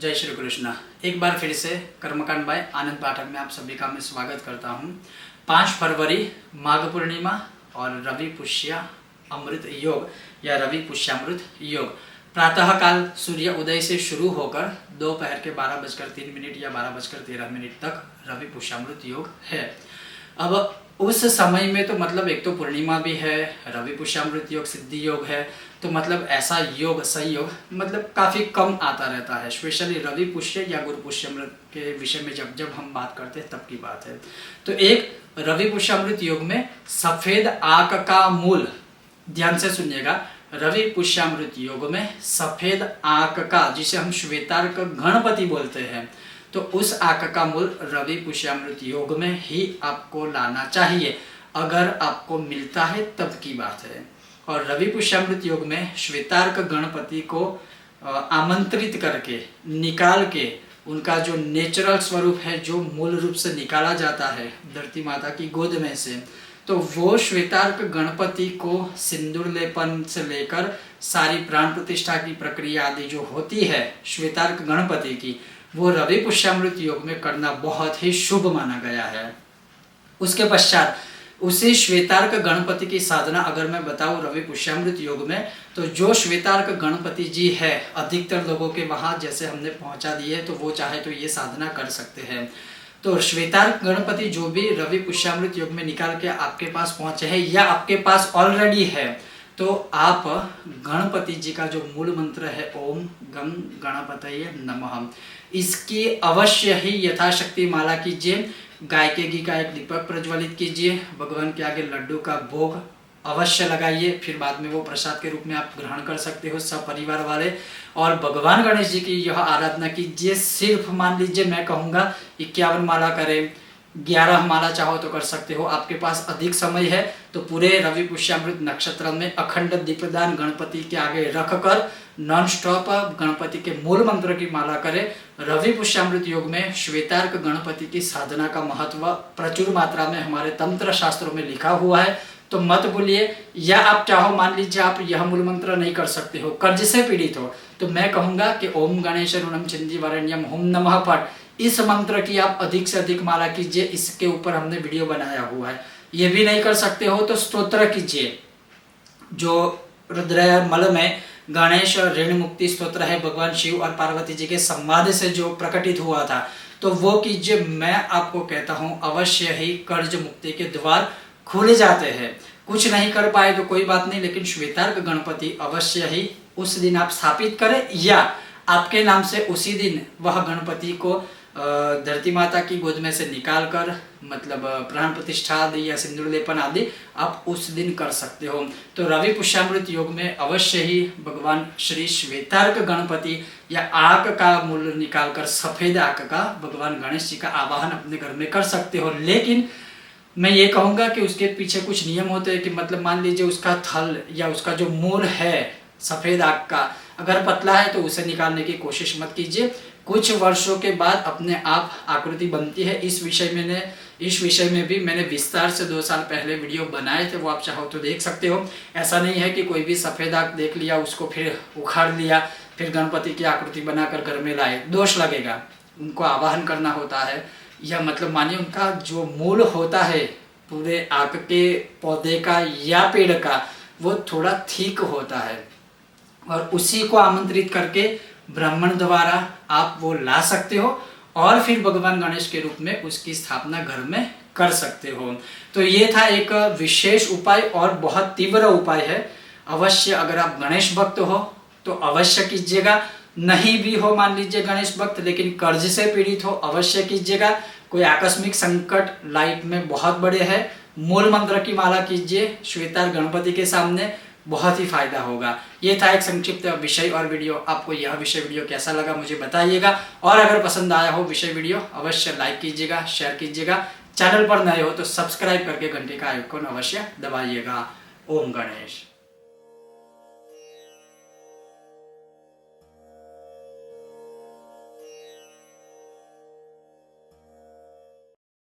जय श्री कृष्ण। एक बार फिर से कर्मकांड बाय आनंद पाठक में आप सभी का मैं स्वागत करता हूँ। 5 फरवरी माघ पूर्णिमा और रवि पुष्य अमृत योग या रवि पुष्यामृत योग प्रातः काल सूर्य उदय से शुरू होकर दोपहर के 12:03 या 12:13 तक रवि पुष्यामृत योग है। अब उस समय में तो मतलब एक तो पूर्णिमा भी है, रवि पुष्यामृत योग सिद्धि योग है, तो मतलब ऐसा योग सही योग मतलब काफ़ी कम आता रहता है। स्पेशली रवि पुष्य या गुरु पुष्यामृत के विषय में जब हम बात करते हैं तब की बात है। तो एक रवि पुष्यामृत योग में सफ़ेद आक का मूल, ध्यान से सुनिएगा, रवि पुष्यामृत योग में सफ़ेद आक का, जिसे हम श्वेतार्क गणपति बोलते हैं, तो उस आक का मूल रवि पुष्यामृत योग में ही आपको लाना चाहिए। अगर आपको मिलता है तब की बात है। और रवि पुष्यामृत योग में श्वेतार्क गणपति को आमंत्रित करके निकाल के उनका जो नेचुरल स्वरूप है, जो मूल रूप से निकाला जाता है धरती माता की गोद में से, तो वो श्वेतार्क गणपति को सिंदूर लेपन से लेकर सारी प्राण प्रतिष्ठा की प्रक्रिया आदि जो होती है श्वेतार्क गणपति की, वो रवि पुष्यामृत योग में करना बहुत ही शुभ माना गया है। उसके पश्चात उसी श्वेतार्क गणपति की साधना अगर मैं बताऊं रवि पुष्यामृत योग में, तो जो श्वेतार्क गणपति जी है अधिकतर लोगों के वहाँ जैसे हमने पहुँचा दिए, तो वो चाहे तो ये साधना कर सकते हैं। तो श्वेतार्क गणपति जो भी रवि पुष्यामृत योग में निकाल के आपके पास पहुँचे हैं या आपके पास ऑलरेडी है, तो आप गणपति जी का जो मूल मंत्र है ओम गम गणपतये नमः, इसकी अवश्य ही यथाशक्ति माला कीजिए। गाय के घी का एक दीपक प्रज्वलित कीजिए, भगवान के आगे लड्डू का भोग अवश्य लगाइए, फिर बाद में वो प्रसाद के रूप में आप ग्रहण कर सकते हो सब परिवार वाले। और भगवान गणेश जी की यह आराधना कीजिए। सिर्फ मान लीजिए मैं कहूँगा 51 माला करें, 11 माला चाहो तो कर सकते हो। आपके पास अधिक समय है तो पूरे रवि पुष्यामृत नक्षत्र में अखंड दीपदान गणपति के आगे रखकर नॉन स्टॉप गणपति के मूल मंत्र की माला करें। रवि पुष्यामृत योग में श्वेतार्क गणपति की साधना का महत्व प्रचुर मात्रा में हमारे तंत्र शास्त्रों में लिखा हुआ है, तो मत भूलिए। या आप चाहो, मान लीजिए आप यह मूल मंत्र नहीं कर सकते हो, कर्ज से पीड़ित हो, तो मैं कहूँगा कि ओम गणेश ऋणम चिंदी वरण्यम होम नमः पठ, इस मंत्र की आप अधिक से अधिक माला कीजिए। इसके ऊपर हमने वीडियो बनाया हुआ है। ये भी नहीं कर सकते हो तो स्तोत्र कीजिए, जो रुद्रमल में गणेश ऋण मुक्ति स्तोत्र है, भगवान शिव और पार्वती जी के संवाद से जो प्रकटित हुआ था, तो वो कीजिए। मैं आपको कहता हूँ अवश्य ही कर्ज मुक्ति के द्वार खुले जाते हैं। कुछ नहीं कर पाए तो कोई बात नहीं, लेकिन श्वेतार्क गणपति अवश्य ही उस दिन आप स्थापित करें, या आपके नाम से उसी दिन वह गणपति को धरती माता की गोद में से निकाल कर मतलब प्राण प्रतिष्ठा आदि या सिंदूर लेपन आदि आप उस दिन कर सकते हो। तो रवि पुष्यामृत योग में अवश्य ही भगवान श्री श्वेतार्क गणपति या आक का मूल निकाल कर सफेद आक का भगवान गणेश जी का आवाहन अपने घर में कर सकते हो। लेकिन मैं ये कहूँगा कि उसके पीछे कुछ नियम होते हैं कि मतलब मान लीजिए उसका थल या उसका जो मूल है सफ़ेद आग का अगर पतला है तो उसे निकालने की कोशिश मत कीजिए। कुछ वर्षों के बाद अपने आप आकृति बनती है। इस विषय में भी मैंने विस्तार से 2 साल पहले वीडियो बनाए थे, वो आप चाहो तो देख सकते हो। ऐसा नहीं है कि कोई भी सफ़ेद आग देख लिया उसको फिर उखाड़ लिया फिर गणपति की आकृति बनाकर घर में लाए, दोष लगेगा। उनको आवाहन करना होता है, या मतलब मानिए उनका जो मूल होता है पूरे आक के पौधे का या पेड़ का, वो थोड़ा ठीक होता है, और उसी को आमंत्रित करके ब्राह्मण द्वारा आप वो ला सकते हो और फिर भगवान गणेश के रूप में उसकी स्थापना घर में कर सकते हो। तो ये था एक विशेष उपाय और बहुत तीव्र उपाय है। अवश्य अगर आप गणेश भक्त हो तो अवश्य कीजिएगा। नहीं भी हो मान लीजिए गणेश भक्त लेकिन कर्ज से पीड़ित हो, अवश्य कीजिएगा। कोई आकस्मिक संकट लाइफ में बहुत बड़े हैं, मूल मंत्र की माला कीजिए श्वेतार्क गणपति के सामने, बहुत ही फायदा होगा। ये था एक संक्षिप्त विषय और वीडियो। आपको यह विषय वीडियो कैसा लगा मुझे बताइएगा, और अगर पसंद आया हो विषय वीडियो अवश्य लाइक कीजिएगा, शेयर कीजिएगा। चैनल पर नए हो तो सब्सक्राइब करके घंटे का आइकॉन अवश्य दबाइएगा। ओम गणेश।